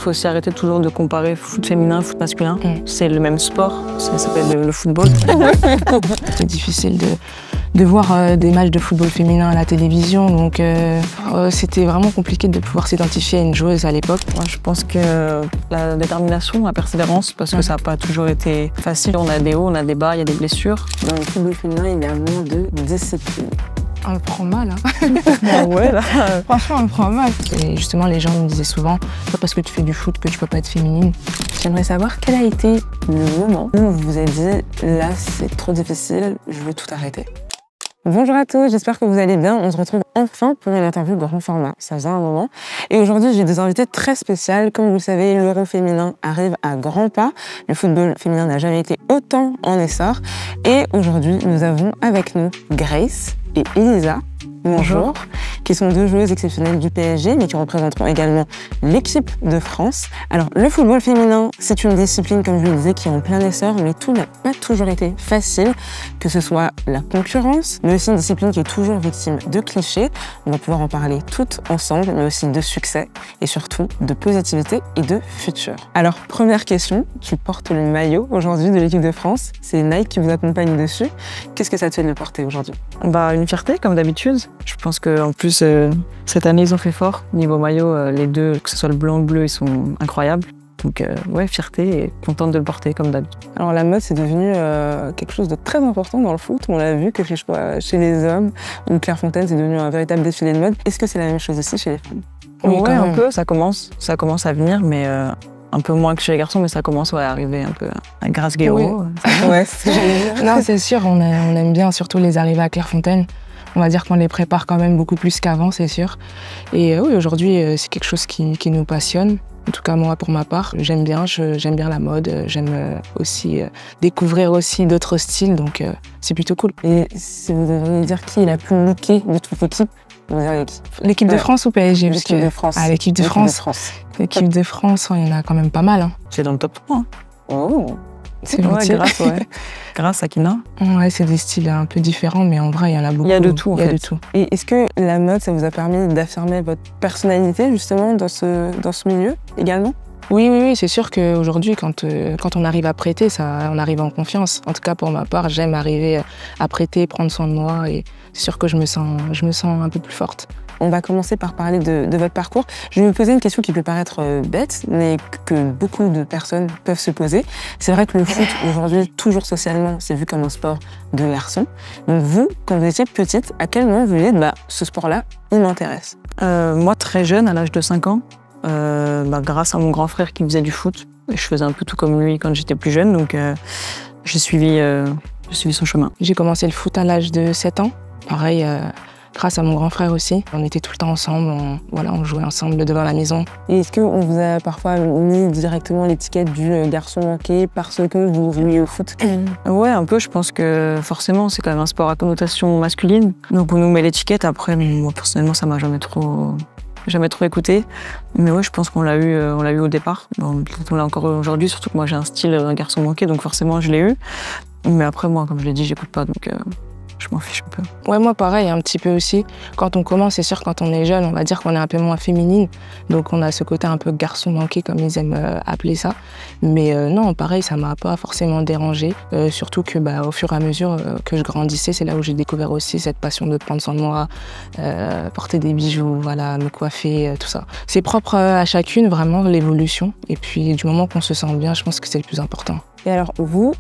faut aussi arrêter toujours de comparer foot féminin, foot masculin. C'est le même sport, ça s'appelle le football. C'est difficile de voir des matchs de football féminin à la télévision, donc c'était vraiment compliqué de pouvoir s'identifier à une joueuse à l'époque. Moi, je pense que la détermination, la persévérance, parce que ça n'a pas toujours été facile. On a des hauts, on a des bas, il y a des blessures. Dans le football féminin, il y a moins de discipline. On le prend mal, hein. Ah ouais, là. Franchement, on le prend mal. Et justement, les gens me disaient souvent, pas parce que tu fais du foot que tu peux pas être féminine. J'aimerais savoir quel a été le moment où vous vous êtes dit, là, c'est trop difficile, je veux tout arrêter. Bonjour à tous, j'espère que vous allez bien. On se retrouve enfin pour une interview grand format. Ça faisait un moment. Et aujourd'hui, j'ai des invités très spéciales. Comme vous le savez, l'Euro féminin arrive à grands pas. Le football féminin n'a jamais été autant en essor. Et aujourd'hui, nous avons avec nous Grace et Elisa. Bonjour. Qui sont deux joueuses exceptionnelles du PSG, mais qui représenteront également l'équipe de France. Alors, le football féminin, c'est une discipline, comme je le disais, qui est en plein essor, mais tout n'a pas toujours été facile, que ce soit la concurrence, mais aussi une discipline qui est toujours victime de clichés. On va pouvoir en parler toutes ensemble, mais aussi de succès, et surtout de positivité et de futur. Alors, première question, tu portes le maillot aujourd'hui de l'équipe de France, c'est Nike qui vous accompagne dessus. Qu'est-ce que ça te fait de le porter aujourd'hui? Une fierté, comme d'habitude. Je pense qu'en plus, cette année, ils ont fait fort. Niveau maillot, les deux, que ce soit le blanc ou le bleu, ils sont incroyables. Donc, ouais, fierté et contente de le porter, comme d'habitude. Alors, la mode, c'est devenu quelque chose de très important dans le foot. On l'a vu que chez les hommes, ou Clairefontaine, c'est devenu un véritable défilé de mode. Est-ce que c'est la même chose aussi chez les femmes? Oui, ouais, un peu, ça commence à venir, mais un peu moins que chez les garçons, mais ça commence à arriver un peu à Grace Guéraud. Oui. Ouais, c'est ce que j'allais dire. Non, c'est sûr, on aime bien surtout les arrivées à Clairefontaine. On va dire qu'on les prépare quand même beaucoup plus qu'avant, c'est sûr. Et oui, aujourd'hui, c'est quelque chose qui nous passionne. En tout cas, moi, pour ma part, j'aime bien la mode. J'aime aussi découvrir aussi d'autres styles, donc c'est plutôt cool. Et si vous deviez dire qui est la plus lookée de toute l'équipe, vous direz qui? L'équipe de France ou PSG? L'équipe de France. Ah, l'équipe de France. L'équipe de France, il y en a quand même pas mal. Hein. C'est dans le top 3. Hein. Oh. C'est gentil. Grâce à Kina. Ouais, c'est des styles un peu différents, mais en vrai, il y en a beaucoup. Il y a de tout, en fait. Il y a de tout. Et est-ce que la mode, ça vous a permis d'affirmer votre personnalité, justement, dans ce milieu, également? Oui, c'est sûr qu'aujourd'hui, quand on arrive à prêter, on arrive en confiance. En tout cas, pour ma part, j'aime arriver à prêter, prendre soin de moi, et c'est sûr que je me sens un peu plus forte. On va commencer par parler de votre parcours. Je vais vous poser une question qui peut paraître bête, mais que beaucoup de personnes peuvent se poser. C'est vrai que le foot, aujourd'hui, toujours socialement, c'est vu comme un sport de garçons. Donc vous, quand vous étiez petite, à quel moment vous vous dites ce sport-là, il m'intéresse? Moi, très jeune, à l'âge de 5 ans, grâce à mon grand frère qui faisait du foot, je faisais un peu tout comme lui quand j'étais plus jeune, donc j'ai suivi son chemin. J'ai commencé le foot à l'âge de 7 ans. Pareil, grâce à mon grand frère aussi. On était tout le temps ensemble, on jouait ensemble devant la maison. Et est-ce qu'on vous a parfois mis directement l'étiquette du garçon manqué parce que vous jouiez au foot? Ouais, un peu. Je pense que forcément, c'est quand même un sport à connotation masculine. Donc on nous met l'étiquette. Après, moi, personnellement, ça m'a jamais trop écouté. Mais ouais, je pense qu'on l'a eu au départ. Peut-être on l'a encore aujourd'hui, surtout que moi, j'ai un style garçon manqué, donc forcément, je l'ai eu. Mais après, moi, comme je l'ai dit, j'écoute pas, donc... je m'en fiche un peu. Ouais, moi pareil, un petit peu aussi. Quand on commence, c'est sûr, quand on est jeune, on va dire qu'on est un peu moins féminine. Donc on a ce côté un peu garçon manqué, comme ils aiment appeler ça. Mais non, pareil, ça m'a pas forcément dérangée. Surtout que au fur et à mesure que je grandissais, c'est là où j'ai découvert aussi cette passion de prendre soin de moi, porter des bijoux, voilà, me coiffer, tout ça. C'est propre à chacune, vraiment, l'évolution. Et puis du moment qu'on se sent bien, je pense que c'est le plus important. Et alors vous,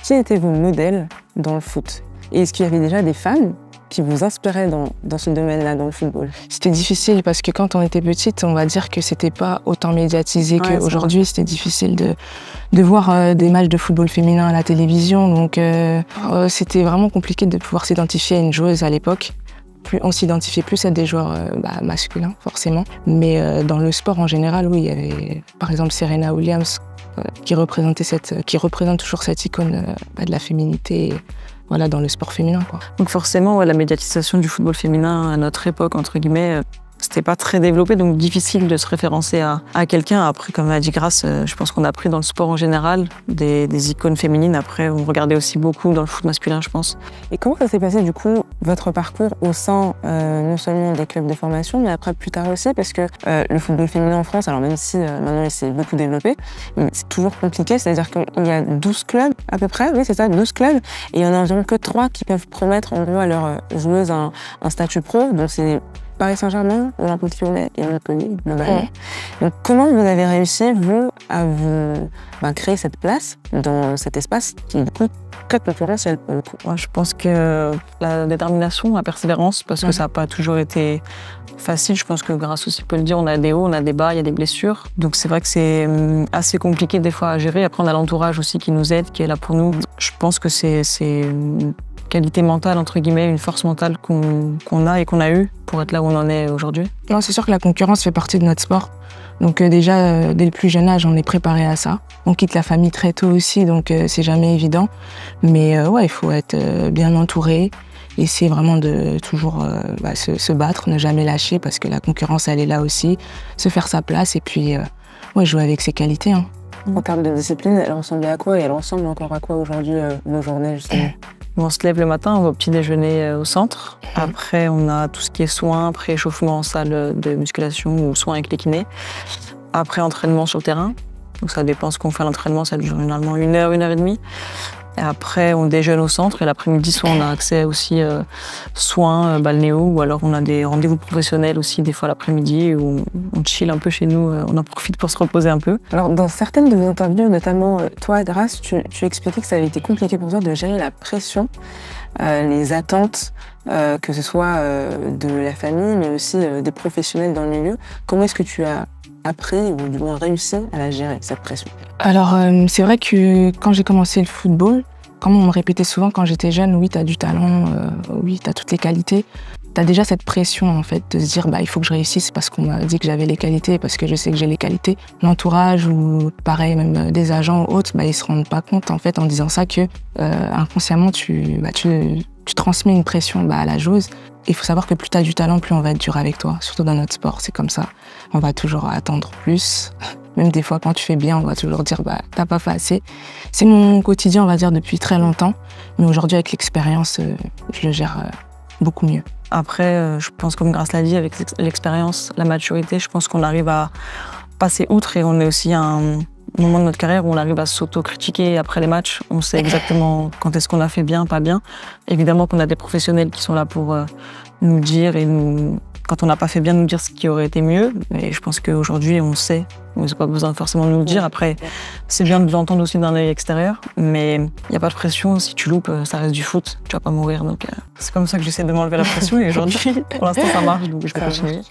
qui étaient vos modèles dans le foot? Et est-ce qu'il y avait déjà des femmes qui vous inspiraient dans ce domaine-là, dans le football? C'était difficile parce que quand on était petite, on va dire que c'était pas autant médiatisé qu'aujourd'hui. C'était difficile de voir des matchs de football féminin à la télévision. Donc c'était vraiment compliqué de pouvoir s'identifier à une joueuse à l'époque. On s'identifiait plus à des joueurs masculins, forcément. Mais dans le sport en général, oui, il y avait par exemple Serena Williams qui représente toujours cette icône de la féminité. Dans le sport féminin, quoi. Donc forcément, la médiatisation du football féminin à notre époque, entre guillemets, c'était pas très développé, donc difficile de se référencer à quelqu'un. Après, comme a dit Grace, je pense qu'on a pris dans le sport en général des icônes féminines. Après, on regardait aussi beaucoup dans le foot masculin, je pense. Et comment ça s'est passé du coup, votre parcours au sein non seulement des clubs de formation, mais après plus tard aussi, parce que le football féminin en France, alors même si maintenant il s'est beaucoup développé, c'est toujours compliqué, c'est-à-dire qu'il y a 12 clubs à peu près, oui c'est ça, 12 clubs, et il y en a environ que 3 qui peuvent promettre en gros à leurs joueuses un statut pro, donc c'est Paris Saint-Germain, Olympique Lyonnais et Montpellier, globalement. Donc, comment vous avez réussi, vous, à vous créer cette place dans cet espace qui est du coup très concurrentiel pour le coup? Ouais, je pense que la détermination, la persévérance, parce que ça n'a pas toujours été facile. Je pense que Grace aussi peut le dire, on a des hauts, on a des bas, il y a des blessures. Donc c'est vrai que c'est assez compliqué des fois à gérer. Après, on a l'entourage aussi qui nous aide, qui est là pour nous. Je pense que c'est une qualité mentale, entre guillemets, une force mentale qu'on a et qu'on a eue pour être là où on en est aujourd'hui. Non, c'est sûr que la concurrence fait partie de notre sport. Donc déjà, dès le plus jeune âge, on est préparé à ça. On quitte la famille très tôt aussi, donc c'est jamais évident. Mais ouais, il faut être bien entouré, essayer vraiment de toujours se battre, ne jamais lâcher, parce que la concurrence, elle est là aussi, se faire sa place et puis ouais, jouer avec ses qualités. Hein. En termes de discipline, elle ressemblait à quoi et elle ressemble encore à quoi aujourd'hui, nos journées, justement? On se lève le matin, on va au petit déjeuner au centre. Après, on a tout ce qui est soins, pré-échauffement en salle de musculation ou soins avec les kinés. Après, entraînement sur le terrain. Donc ça dépend ce qu'on fait à l'entraînement, ça dure généralement 1 heure, 1 heure et demie. Et après, on déjeune au centre et l'après-midi, soit on a accès aussi soins balnéo ou alors on a des rendez-vous professionnels aussi des fois l'après-midi où on chill un peu chez nous, on en profite pour se reposer un peu. Alors dans certaines de vos interviews, notamment toi, Grace, tu expliquais que ça avait été compliqué pour toi de gérer la pression, les attentes, que ce soit de la famille mais aussi des professionnels dans le milieu. Comment est-ce que tu as appris ou du moins réussi à la gérer, cette pression? Alors, c'est vrai que quand j'ai commencé le football, comme on me répétait souvent quand j'étais jeune, oui, t'as du talent, oui, t'as toutes les qualités. T'as déjà cette pression, en fait, de se dire, il faut que je réussisse parce qu'on m'a dit que j'avais les qualités, parce que je sais que j'ai les qualités. L'entourage ou, pareil, même des agents ou autres, ils se rendent pas compte, en fait, en disant ça, que inconsciemment, tu transmets une pression à la joueuse. Il faut savoir que plus tu as du talent, plus on va être dur avec toi. Surtout dans notre sport, c'est comme ça. On va toujours attendre plus. Même des fois, quand tu fais bien, on va toujours dire t'as pas fait assez. C'est mon quotidien, on va dire, depuis très longtemps. Mais aujourd'hui, avec l'expérience, je le gère beaucoup mieux. Après, je pense, comme Grace l'a dit, avec l'expérience, la maturité, je pense qu'on arrive à passer outre et on est aussi à un moment de notre carrière où on arrive à s'auto-critiquer après les matchs. On sait exactement quand est-ce qu'on a fait bien, pas bien. Évidemment qu'on a des professionnels qui sont là pour nous dire et quand on n'a pas fait bien, nous dire ce qui aurait été mieux. Et je pense qu'aujourd'hui, on sait. On n'a pas besoin forcément de nous le dire. Après, c'est bien de l'entendre aussi d'un œil extérieur. Mais il n'y a pas de pression. Si tu loupes, ça reste du foot. Tu vas pas mourir. Donc, c'est comme ça que j'essaie de m'enlever la pression. Et aujourd'hui, pour l'instant, ça marche. Donc, je vais continuer.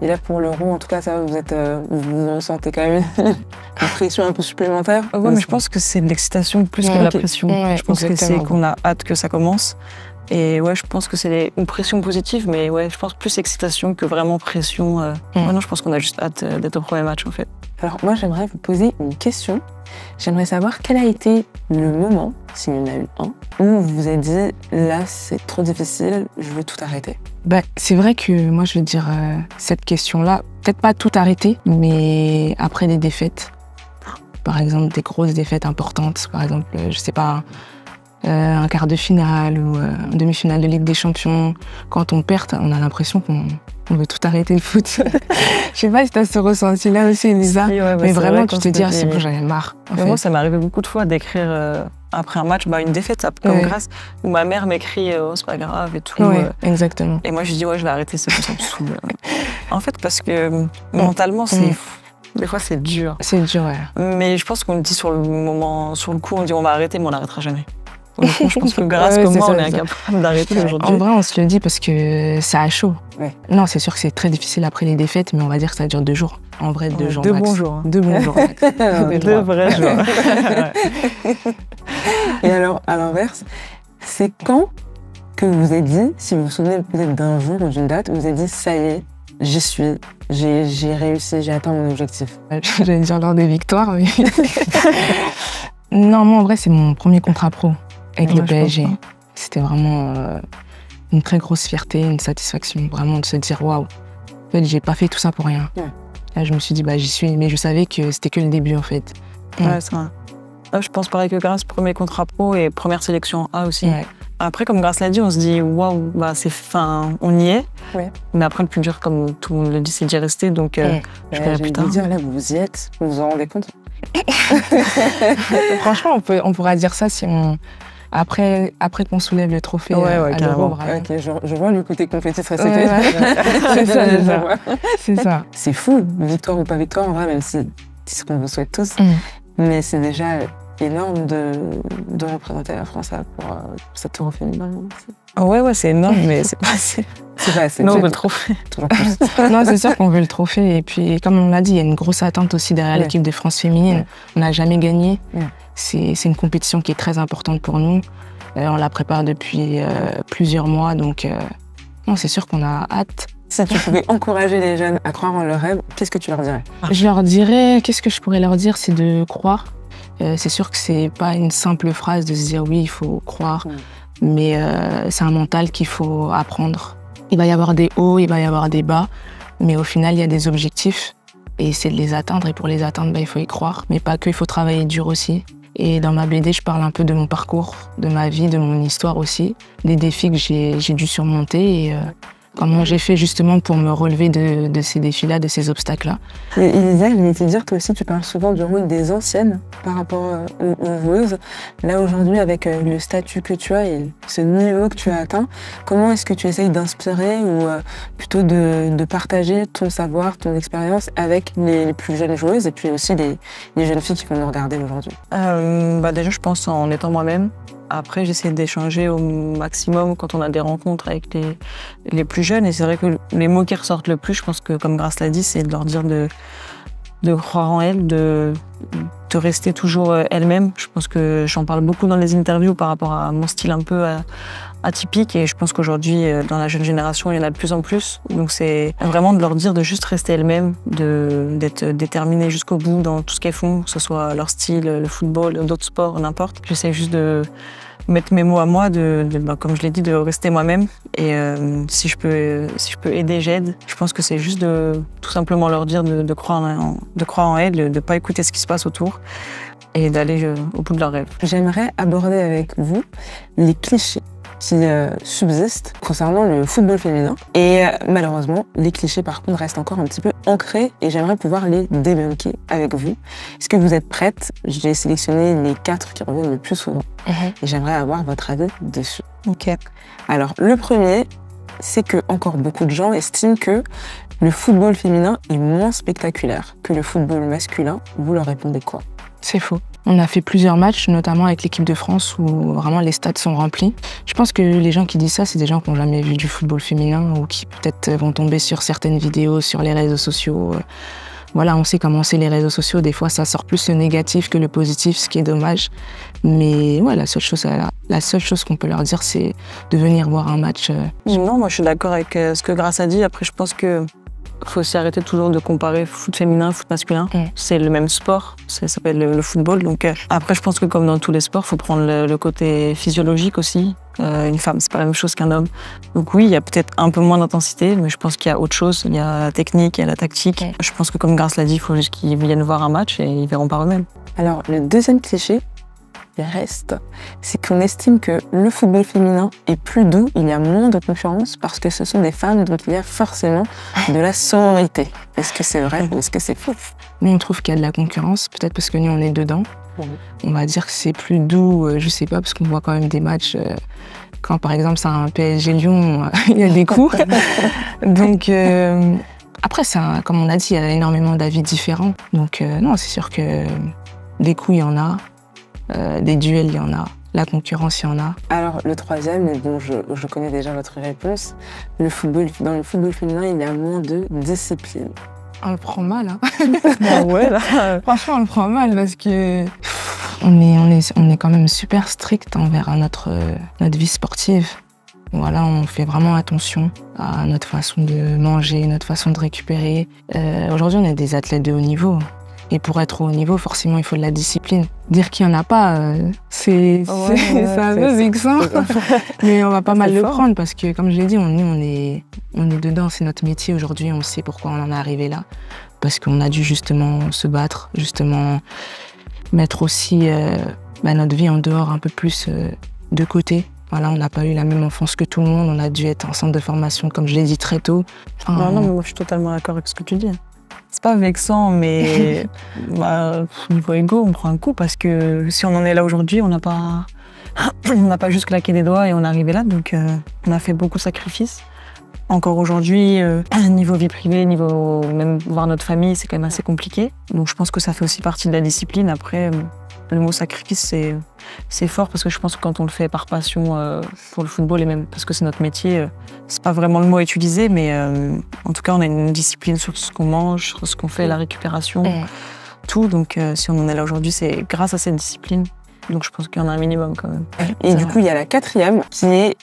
Et là, pour l'Euro, en tout cas, ça, vous ressentez quand même une pression un peu supplémentaire? Ouais, mais je pense que c'est de l'excitation plus que de la pression. Ouais, je pense que c'est qu'on a hâte que ça commence. Et ouais, je pense que c'est une pression positive, mais ouais, je pense plus excitation que vraiment pression. Non, je pense qu'on a juste hâte d'être au premier match, en fait. Alors moi, j'aimerais vous poser une question. J'aimerais savoir quel a été le moment, s'il y en a eu un, où vous vous êtes dit, là, c'est trop difficile, je veux tout arrêter. C'est vrai que moi, je veux dire, cette question-là, peut-être pas tout arrêter, mais après des défaites. Par exemple, des grosses défaites importantes. Par exemple, je sais pas, un quart de finale ou une demi-finale de Ligue des Champions. Quand on perd, on a l'impression qu'on veut tout arrêter le foot. Je sais pas si tu as ce ressenti-là aussi, Elisa. Oui, mais vraiment, tu te dis, c'est bon, j'en ai marre. Moi, ça m'est arrivé beaucoup de fois d'écrire après un match une défaite, comme Grace, où ma mère m'écrit « Oh, c'est pas grave » et tout. Exactement. Et moi, je dis « Ouais, je vais arrêter, c'est bon, ça me saoule. » En fait, parce que mentalement, des fois, c'est dur. C'est dur, ouais. Mais je pense qu'on le dit sur le moment, sur le coup, on dit « On va arrêter », mais on n'arrêtera jamais. Honnêtement, je pense que Grace comme moi, on est incapable d'arrêter aujourd'hui. En vrai, on se le dit parce que ça a chaud. Ouais. Non, c'est sûr que c'est très difficile après les défaites, mais on va dire que ça dure 2 jours. En vrai, 2 jours 2 max. bons jours. Hein. 2 bons jours max. 2 vrais jours. Et alors, à l'inverse, c'est quand que vous vous êtes dit, si vous vous souvenez peut-être d'un jour ou d'une date, vous vous êtes dit, ça y est, j'y suis, j'ai réussi, j'ai atteint mon objectif? J'allais dire lors des victoires, mais... Non, moi, en vrai, c'est mon premier contrat pro avec le PSG. C'était vraiment une très grosse fierté, une satisfaction, vraiment de se dire, waouh, En fait, j'ai pas fait tout ça pour rien. Ouais. Là, je me suis dit, bah, j'y suis, mais je savais que c'était que le début, en fait. Ouais, c'est vrai. Là, je pense pareil que Grace, premier contrat pro et première sélection A aussi. Ouais. Après, comme Grace l'a dit, on se dit waouh, bah on y est. Ouais. Mais après, le plus dur, comme tout le monde le dit, c'est d'y rester. Donc, je verrai plus tard. Vous dire, là, vous y êtes, vous vous en rendez compte? Franchement, on pourra dire ça si on... Après qu'on soulève le trophée à l'Euro, vraiment. Ok, je vois le côté compétitif. Ouais. C'est ça. C'est fou, victoire ou pas victoire, en vrai, même si c'est ce qu'on vous souhaite tous. Mais c'est déjà énorme de représenter la France pour cet Euro féminin. Ouais, c'est énorme, mais c'est pas assez. C'est pas assez. Non, on veut le trophée. Toujours plus. Non, c'est sûr qu'on veut le trophée. Et puis, comme on l'a dit, il y a une grosse attente aussi derrière l'équipe de France féminine. On n'a jamais gagné. C'est une compétition qui est très importante pour nous. On la prépare depuis plusieurs mois, donc non, c'est sûr qu'on a hâte. Si tu pouvais encourager les jeunes à croire en leurs rêves, qu'est-ce que tu leur dirais? Je leur dirais, qu'est-ce que je pourrais leur dire, c'est de croire. C'est sûr que c'est pas une simple phrase de se dire oui, il faut croire, mais c'est un mental qu'il faut apprendre. Il va y avoir des hauts, il va y avoir des bas, mais au final, il y a des objectifs et c'est de les atteindre. Et pour les atteindre, il faut y croire, mais pas que, il faut travailler dur aussi. Et dans ma BD, je parle un peu de mon parcours, de ma vie, de mon histoire aussi, des défis que j'ai dû surmonter et comment j'ai fait justement pour me relever de ces défis-là, de ces obstacles-là. Et Elisa, je voulais te dire, toi aussi, tu parles souvent du rôle des anciennes par rapport aux joueuses. Là, aujourd'hui, avec le statut que tu as et ce niveau que tu as atteint, comment est-ce que tu essayes d'inspirer ou plutôt de partager ton savoir, ton expérience avec les plus jeunes joueuses et puis aussi les jeunes filles qui vont nous regarder aujourd'hui? Déjà, je pense en étant moi-même. Après, j'essaie d'échanger au maximum quand on a des rencontres avec les plus jeunes. Et c'est vrai que les mots qui ressortent le plus, je pense que, comme Grace l'a dit, c'est de leur dire de croire en elles, de rester toujours elle-même. Je pense que j'en parle beaucoup dans les interviews par rapport à mon style un peu atypique. Et je pense qu'aujourd'hui, dans la jeune génération, il y en a de plus en plus. Donc c'est vraiment de leur dire de juste rester elles-mêmes, d'être déterminées jusqu'au bout dans tout ce qu'elles font, que ce soit leur style, le football, d'autres sports, n'importe. J'essaie juste de mettre mes mots à moi, comme je l'ai dit, de rester moi-même. Et si je peux aider, j'aide. Je pense que c'est juste de tout simplement leur dire de croire en elles, de ne pas écouter ce qui se passe autour et d'aller au bout de leurs rêves. J'aimerais aborder avec vous les clichés qui subsistent concernant le football féminin. Et malheureusement, les clichés, par contre, restent encore un petit peu ancrés et j'aimerais pouvoir les débunker avec vous. Est-ce que vous êtes prête? J'ai sélectionné les 4 qui reviennent le plus souvent et j'aimerais avoir votre avis dessus. Ok. Alors, le premier, c'est que encore beaucoup de gens estiment que le football féminin est moins spectaculaire que le football masculin. Vous leur répondez quoi? C'est faux. On a fait plusieurs matchs, notamment avec l'équipe de France, où vraiment les stades sont remplis. Je pense que les gens qui disent ça, c'est des gens qui n'ont jamais vu du football féminin ou qui peut-être vont tomber sur certaines vidéos, sur les réseaux sociaux. Voilà, on sait comment c'est les réseaux sociaux. Des fois, ça sort plus le négatif que le positif, ce qui est dommage. Mais ouais, la seule chose qu'on peut leur dire, c'est de venir voir un match. Non, moi je suis d'accord avec ce que Grace a dit. Après, je pense que faut aussi arrêter toujours de comparer foot féminin, foot masculin. C'est le même sport, ça s'appelle le football. Donc après, je pense que comme dans tous les sports, il faut prendre le côté physiologique aussi. Une femme, c'est pas la même chose qu'un homme. Donc oui, il y a peut-être un peu moins d'intensité, mais je pense qu'il y a autre chose. Il y a la technique, il y a la tactique. Je pense que comme Grace l'a dit, il faut juste qu'ils viennent voir un match et ils verront par eux-mêmes. Alors, le deuxième cliché, reste, c'est qu'on estime que le football féminin est plus doux, il y a moins de concurrence parce que ce sont des femmes, donc il y a forcément de la sororité. Est-ce que c'est vrai ou est-ce que c'est faux? Nous, on trouve qu'il y a de la concurrence, peut-être parce que nous, on est dedans. On va dire que c'est plus doux, je sais pas, parce qu'on voit quand même des matchs, quand par exemple c'est un PSG Lyon, il y a des coups. Donc après, comme on a dit, il y a énormément d'avis différents. Donc non, c'est sûr que des coups, il y en a. Des duels, il y en a. La concurrence, il y en a. Alors, le troisième, mais bon, je connais déjà votre réponse. Dans le football féminin, il y a moins de discipline. On le prend mal, hein. Ah ouais, là. Franchement, on le prend mal parce que on est quand même super strict envers notre vie sportive. Voilà, on fait vraiment attention à notre façon de manger, notre façon de récupérer. Aujourd'hui, on est des athlètes de haut niveau. Et pour être au haut niveau, forcément, il faut de la discipline. Dire qu'il n'y en a pas, c'est un peu vexant. Mais on va pas mal le prendre parce que, comme je l'ai dit, on est dedans, c'est notre métier aujourd'hui, on sait pourquoi on en est arrivé là. Parce qu'on a dû justement se battre, justement mettre aussi notre vie en dehors un peu plus de côté. Voilà, on n'a pas eu la même enfance que tout le monde, on a dû être en centre de formation, comme je l'ai dit très tôt. Non, mais moi je suis totalement d'accord avec ce que tu dis. C'est pas vexant, mais niveau ego, on prend un coup parce que si on en est là aujourd'hui, on n'a pas juste claqué des doigts et on est arrivé là, donc on a fait beaucoup de sacrifices. Encore aujourd'hui, niveau vie privée, niveau même voir notre famille, c'est quand même assez compliqué. Donc je pense que ça fait aussi partie de la discipline. Après, le mot sacrifice, c'est fort parce que je pense que quand on le fait par passion pour le football et même parce que c'est notre métier, c'est pas vraiment le mot utilisé, mais en tout cas, on a une discipline sur ce qu'on mange, sur ce qu'on fait, la récupération, tout. Donc si on en est là aujourd'hui, c'est grâce à cette discipline. Donc je pense qu'il y en a un minimum quand même. Et du coup, il y a la 4e qui est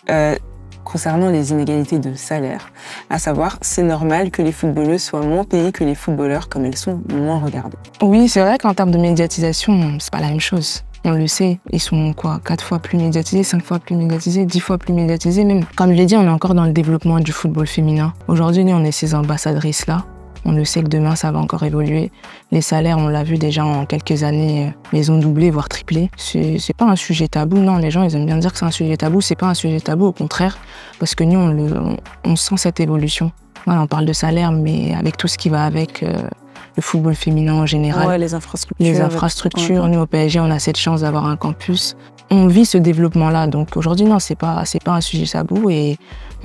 concernant les inégalités de salaire. À savoir, c'est normal que les footballeuses soient moins payées que les footballeurs comme elles sont moins regardées. Oui, c'est vrai qu'en termes de médiatisation, c'est pas la même chose. On le sait, ils sont 4 fois plus médiatisés, 5 fois plus médiatisés, 10 fois plus médiatisés même. Comme je l'ai dit, on est encore dans le développement du football féminin. Aujourd'hui, on est ces ambassadrices-là. On le sait que demain, ça va encore évoluer. Les salaires, on l'a vu déjà en quelques années, ils ont doublé, voire triplé. C'est pas un sujet tabou, non. Les gens, ils aiment bien dire que c'est un sujet tabou. C'est pas un sujet tabou, au contraire, parce que nous, on sent cette évolution. Voilà, on parle de salaire, mais avec tout ce qui va avec le football féminin en général. Ouais, les infrastructures. Les infrastructures. Nous, au PSG, on a cette chance d'avoir un campus. On vit ce développement-là. Donc aujourd'hui, non, c'est pas un sujet tabou et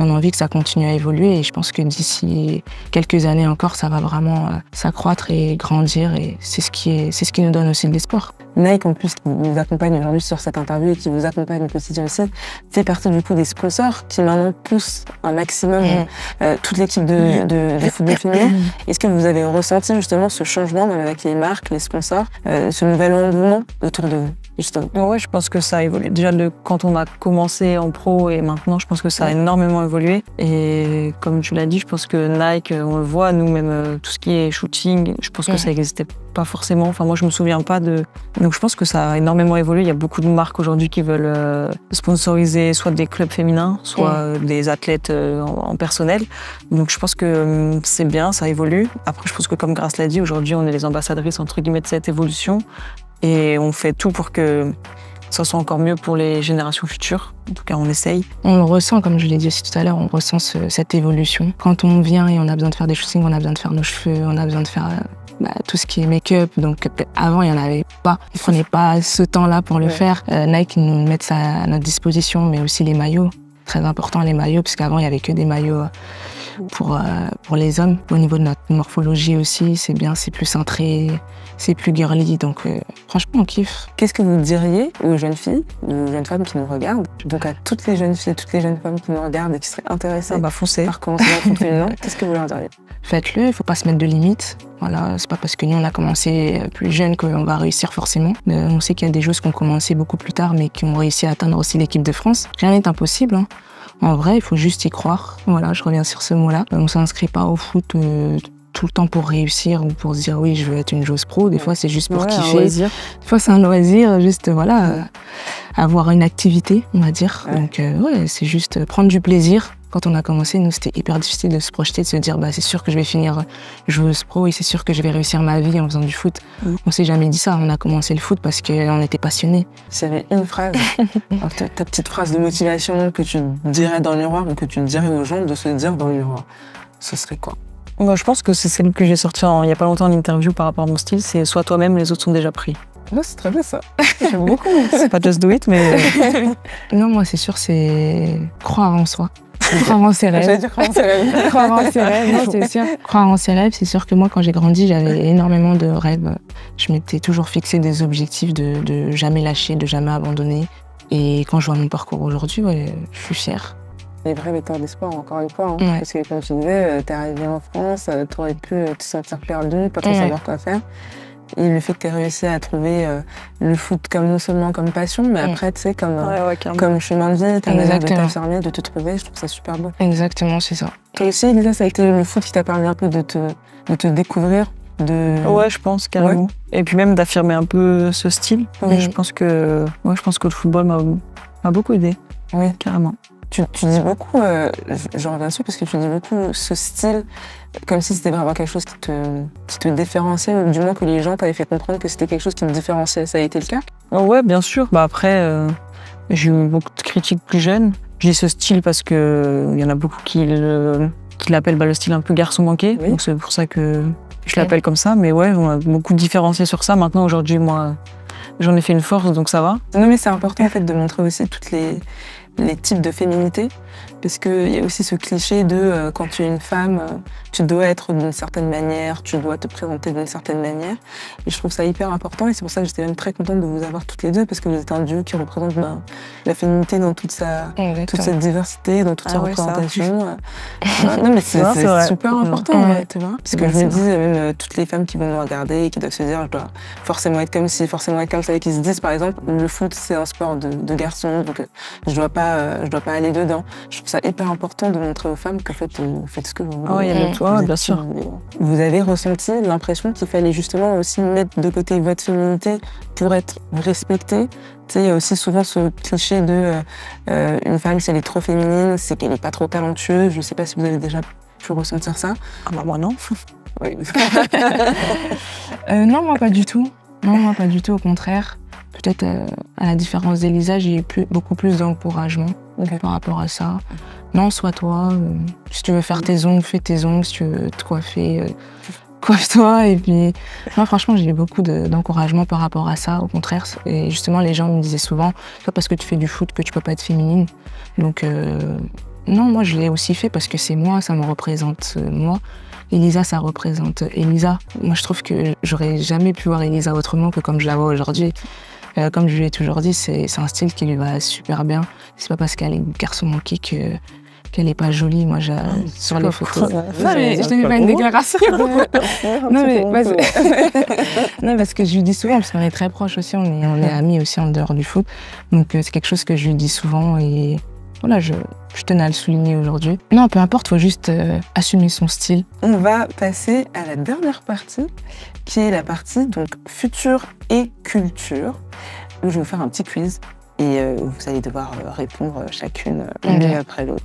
on a envie que ça continue à évoluer. Et je pense que d'ici quelques années encore, ça va vraiment s'accroître et grandir. Et c'est ce qui nous donne aussi de l'espoir. Nike, en plus, qui nous accompagne aujourd'hui sur cette interview et qui vous accompagne au quotidien aussi, fait partie du coup des sponsors qui maintenant poussent un maximum toute l'équipe de football féminin. Est-ce que vous avez ressenti justement ce changement avec les marques, les sponsors, ce nouvel engouement autour de vous, justement? Ouais, je pense que ça a évolué. Déjà, quand on a commencé en pro et maintenant, je pense que ça a énormément évolué. Et comme tu l'as dit, je pense que Nike, on le voit, nous, même tout ce qui est shooting, je pense que ça n'existait pas forcément. Enfin, moi, je me souviens pas de... Donc, je pense que ça a énormément évolué. Il y a beaucoup de marques aujourd'hui qui veulent sponsoriser soit des clubs féminins, soit des athlètes en personnel. Donc, je pense que c'est bien, ça évolue. Après, je pense que comme Grace l'a dit, aujourd'hui, on est les ambassadrices, entre guillemets, de cette évolution. Et on fait tout pour que ça soit encore mieux pour les générations futures. En tout cas, on essaye. On le ressent, comme je l'ai dit aussi tout à l'heure, on ressent cette évolution. Quand on vient et on a besoin de faire des shootings, on a besoin de faire nos cheveux, on a besoin de faire tout ce qui est make-up. Donc avant, il n'y en avait pas. Ils ne prenaient pas ce temps-là pour le faire. Nike nous met ça à notre disposition, mais aussi les maillots. Très important, les maillots, parce qu'avant, il n'y avait que des maillots pour les hommes. Au niveau de notre morphologie aussi, c'est bien, c'est plus cintré, c'est plus girly, donc franchement on kiffe. Qu'est-ce que vous diriez aux jeunes filles, aux jeunes femmes qui nous regardent, donc à toutes les jeunes filles, toutes les jeunes femmes qui nous regardent et qui seraient intéressées par commencer dans le foot féminin, qu'est-ce que vous leur diriez? Faites-le, il ne faut pas se mettre de limites. Voilà, c'est pas parce que nous on a commencé plus jeune qu'on va réussir forcément. On sait qu'il y a des joueuses qui ont commencé beaucoup plus tard mais qui ont réussi à atteindre aussi l'équipe de France. Rien n'est impossible, hein. En vrai, il faut juste y croire. Voilà, je reviens sur ce mot-là. On ne s'inscrit pas au foot tout le temps pour réussir ou pour se dire oui, je veux être une joueuse pro. Des fois, c'est juste pour kiffer. Des fois, c'est un loisir, juste avoir une activité, on va dire. Donc, c'est juste prendre du plaisir. Quand on a commencé, nous, c'était hyper difficile de se projeter, de se dire c'est sûr que je vais finir joueuse pro et c'est sûr que je vais réussir ma vie en faisant du foot. On s'est jamais dit ça. On a commencé le foot parce qu'on était passionnés. S'il y avait une phrase, ta petite phrase de motivation que tu dirais dans le miroir ou que tu dirais aux gens de se dire dans le miroir, ce serait quoi? Moi, je pense que c'est celle que j'ai sortie il n'y a pas longtemps en interview par rapport à mon style, c'est « Sois toi-même, les autres sont déjà pris ». C'est très bien ça. J'aime beaucoup. C'est pas just do it, mais... Non, moi, c'est sûr, c'est croire en soi. Croire en ses rêves. J'allais dire croire en ses rêves. Croire en ses rêves, non, c'est sûr. Croire en ses rêves, c'est sûr que moi, quand j'ai grandi, j'avais énormément de rêves. Je m'étais toujours fixé des objectifs de jamais lâcher, de jamais abandonner. Et quand je vois mon parcours aujourd'hui, je suis fière. Les vrais metteurs d'espoir, encore une fois. Parce que comme tu disais, t'es arrivé en France, t'aurais pu te sentir perdu, pas trop savoir quoi faire. Et le fait que t'aies réussi à trouver le foot comme non seulement comme passion, mais après, tu sais, comme chemin de vie, ta manière de t'affirmer, de te trouver, je trouve ça super beau. Exactement, c'est ça. Toi aussi, Elisa, ça a été le foot qui t'a permis un peu de te découvrir Ouais, je pense, carrément. Et puis même d'affirmer un peu ce style. Oui. Je pense que le football m'a beaucoup aidé. Oui. Carrément. Tu dis beaucoup, j'en reviens dessus parce que tu dis beaucoup ce style, comme si c'était vraiment quelque chose qui te différenciait, ou du moins que les gens t'avaient fait comprendre que c'était quelque chose qui te différenciait. Ça a été le cas? Ouais, bien sûr. Après, j'ai eu beaucoup de critiques plus jeunes. J'ai ce style parce que il y en a beaucoup qui l'appellent le style un peu garçon manqué. Oui. Donc c'est pour ça que je l'appelle comme ça. Mais ouais, on a beaucoup différencié sur ça. Maintenant, aujourd'hui, moi, j'en ai fait une force, donc ça va. Non, mais c'est important en fait de montrer aussi toutes les types de féminité, parce qu'il y a aussi ce cliché de quand tu es une femme, tu dois être d'une certaine manière, tu dois te présenter d'une certaine manière. Et je trouve ça hyper important, et c'est pour ça que j'étais même très contente de vous avoir toutes les deux, parce que vous êtes un duo qui représente la féminité dans toute cette diversité, dans toute sa représentation. Non, mais c'est super important, tu vois. Parce que je me dis, même toutes les femmes qui vont nous regarder et qui doivent se dire, je dois forcément être comme ci, forcément être comme ça, et qui se disent, par exemple, le foot, c'est un sport de garçons, donc je dois pas aller dedans. Je trouve ça hyper important de montrer aux femmes qu'en fait, vous faites ce que vous voulez. Oh, il y a de toi, bien sûr. Vous avez ressenti l'impression qu'il fallait justement aussi mettre de côté votre féminité pour être respectée. Tu sais, il y a aussi souvent ce cliché de une femme, si elle est trop féminine, c'est qu'elle n'est pas trop talentueuse. Je ne sais pas si vous avez déjà pu ressentir ça. Ah bah moi non. Oui. Non, moi pas du tout. Non, moi pas du tout, au contraire. Peut-être à la différence d'Elisa, j'ai eu beaucoup plus d'encouragement par rapport à ça. Non, sois toi. Si tu veux faire tes ongles, fais tes ongles. Si tu veux te coiffer, coiffe-toi. Et puis, moi, franchement, j'ai eu beaucoup d'encouragement par rapport à ça, au contraire. Et justement, les gens me disaient souvent, c'est pas parce que tu fais du foot que tu peux pas être féminine. Donc, non, moi, je l'ai aussi fait parce que c'est moi, ça me représente moi. Elisa, ça représente Elisa. Moi, je trouve que j'aurais jamais pu voir Elisa autrement que comme je la vois aujourd'hui. Comme je lui ai toujours dit, c'est un style qui lui va super bien. C'est pas parce qu'elle est garçon manqué qu'elle est pas jolie. Moi, sur les photos. Non, mais je te fais pas une déclaration. Non, parce que je lui dis souvent, parce qu'on est très proches aussi, on est amis aussi en dehors du foot. Donc, c'est quelque chose que je lui dis souvent et voilà, je tenais à le souligner aujourd'hui. Non, peu importe, faut juste assumer son style. On va passer à la dernière partie, qui est la partie donc futur et culture, où je vais vous faire un petit quiz et vous allez devoir répondre chacune l'une après l'autre.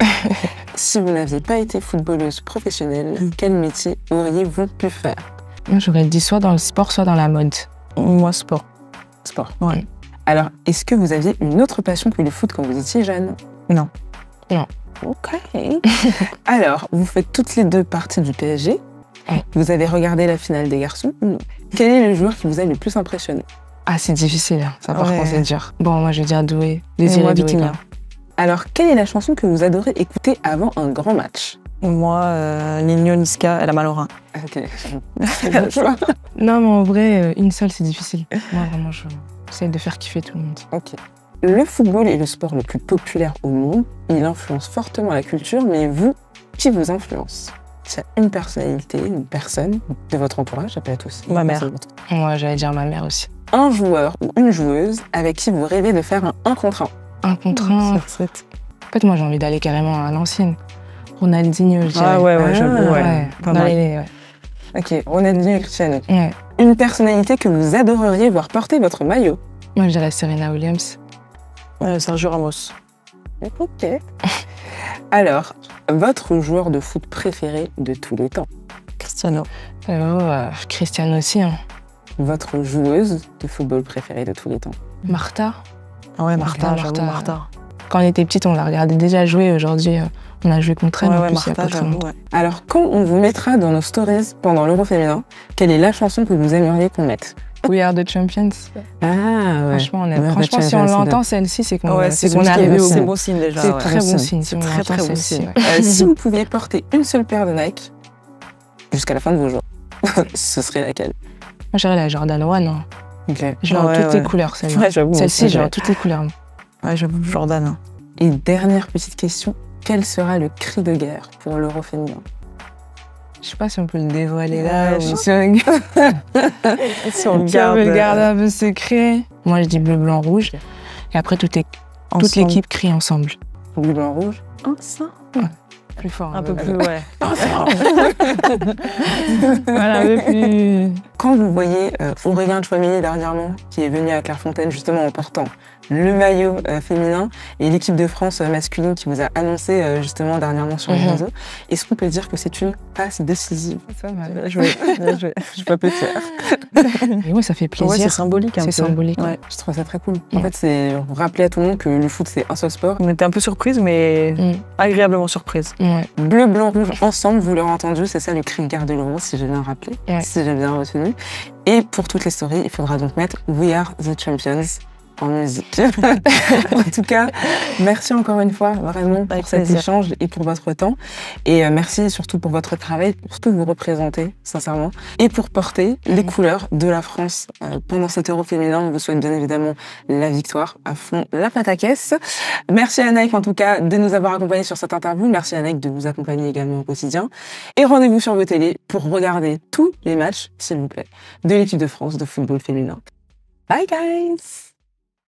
Si vous n'aviez pas été footballeuse professionnelle, quel métier auriez-vous pu faire? Moi, j'aurais dit soit dans le sport, soit dans la mode. Moi, sport. Sport. Ouais. Alors, est-ce que vous aviez une autre passion que le foot quand vous étiez jeune? Non. Non. Ok. Alors, vous faites toutes les deux partie du PSG. Vous avez regardé la finale des garçons. Quel est le joueur qui vous a le plus impressionné? Ah, c'est difficile, hein. Ça par contre, c'est dur. Bon, moi, je vais dire Doué. Désiré Doué. Alors, quelle est la chanson que vous adorez écouter avant un grand match? Moi, Nino Niska et la Malorin. Ok. Non, mais en vrai, une seule, c'est difficile. Moi, vraiment, j'essaie de faire kiffer tout le monde. Ok. Le football est le sport le plus populaire au monde. Il influence fortement la culture, mais vous, qui vous influence? Il y a une personnalité, une personne de votre entourage, ça peut être aussi ma mère. Moi, j'allais dire ma mère aussi. Un joueur ou une joueuse avec qui vous rêvez de faire un 1 contre 1. 1 contre 1. En fait, moi, j'ai envie d'aller carrément à l'ancienne. Ronaldinho, je dirais. Ah ouais, j'avoue, ouais. Pas mal. Ok, Ronaldinho et Cristiano. Ouais. Une personnalité que vous adoreriez voir porter votre maillot? Moi, je dirais Serena Williams. Sergio Ramos. Ok. Alors, votre joueur de foot préféré de tous les temps? Cristiano. Cristiano aussi. Hein. Votre joueuse de football préférée de tous les temps? Martha. Ah ouais, Martha. Quand on était petite, on la regardait déjà jouer. Aujourd'hui, on a joué contre elle. Ouais, Martha, j'avoue. Alors, quand on vous mettra dans nos stories pendant l'Euro féminin, quelle est la chanson que vous aimeriez qu'on mette? We Are the Champions. Ah ouais. Franchement, si on l'entend, celle-ci, c'est qu'on est arrivé au bout. C'est bon signe déjà. C'est très bon signe. C'est très bon signe. Si vous pouviez porter une seule paire de Nike jusqu'à la fin de vos jours, ce serait laquelle? Moi, j'irais la Jordan 1. Hein. Okay. Je l'ai en toutes les couleurs, celle-là. Ouais, j'avoue. Celle-ci, j'ai en toutes les couleurs. Ouais, j'avoue, Jordan. Et dernière petite question, quel sera le cri de guerre pour l'Euro féminin? Je sais pas si on peut le dévoiler là. Si on le garde un peu secret. Moi, je dis bleu, blanc, rouge. Et après, toute l'équipe crie ensemble. Bleu, blanc, rouge. Ensemble. Ouais. Plus fort. Un peu plus, ouais. Voilà, un peu plus... Quand vous voyez Aurélien Tchouaméni dernièrement, qui est venu à Clairefontaine justement en portant le maillot féminin, et l'équipe de France masculine qui vous a annoncé justement dernièrement sur les réseaux, est-ce qu'on peut dire que c'est une passe décisive? Ça, Bien joué, bien joué. Je suis pas peu fière. Et ouais, ça fait plaisir. Ouais, c'est symbolique un peu. C'est symbolique. Ouais. Je trouve ça très cool. En fait, c'est rappeler à tout le monde que le foot, c'est un seul sport. On était un peu surprise, mais agréablement surprise. Ouais. Bleu, blanc, rouge, ensemble, vous l'aurez entendu, c'est ça le cri de garde de l'Euro, si j'ai bien rappelé, si j'ai bien retenu. Et pour toutes les stories, il faudra donc mettre We Are the Champions en musique. En tout cas, merci encore une fois vraiment pour cet échange et pour votre temps. Et merci surtout pour votre travail, pour ce que vous représentez, sincèrement, et pour porter les couleurs de la France pendant cet Euro féminin. On vous souhaite bien évidemment la victoire, à fond la pataquès. Merci à Nike en tout cas de nous avoir accompagnés sur cette interview. Merci à Nike de nous accompagner également au quotidien. Et rendez-vous sur vos télés pour regarder tous les matchs, s'il vous plaît, de l'équipe de France de football féminin. Bye guys!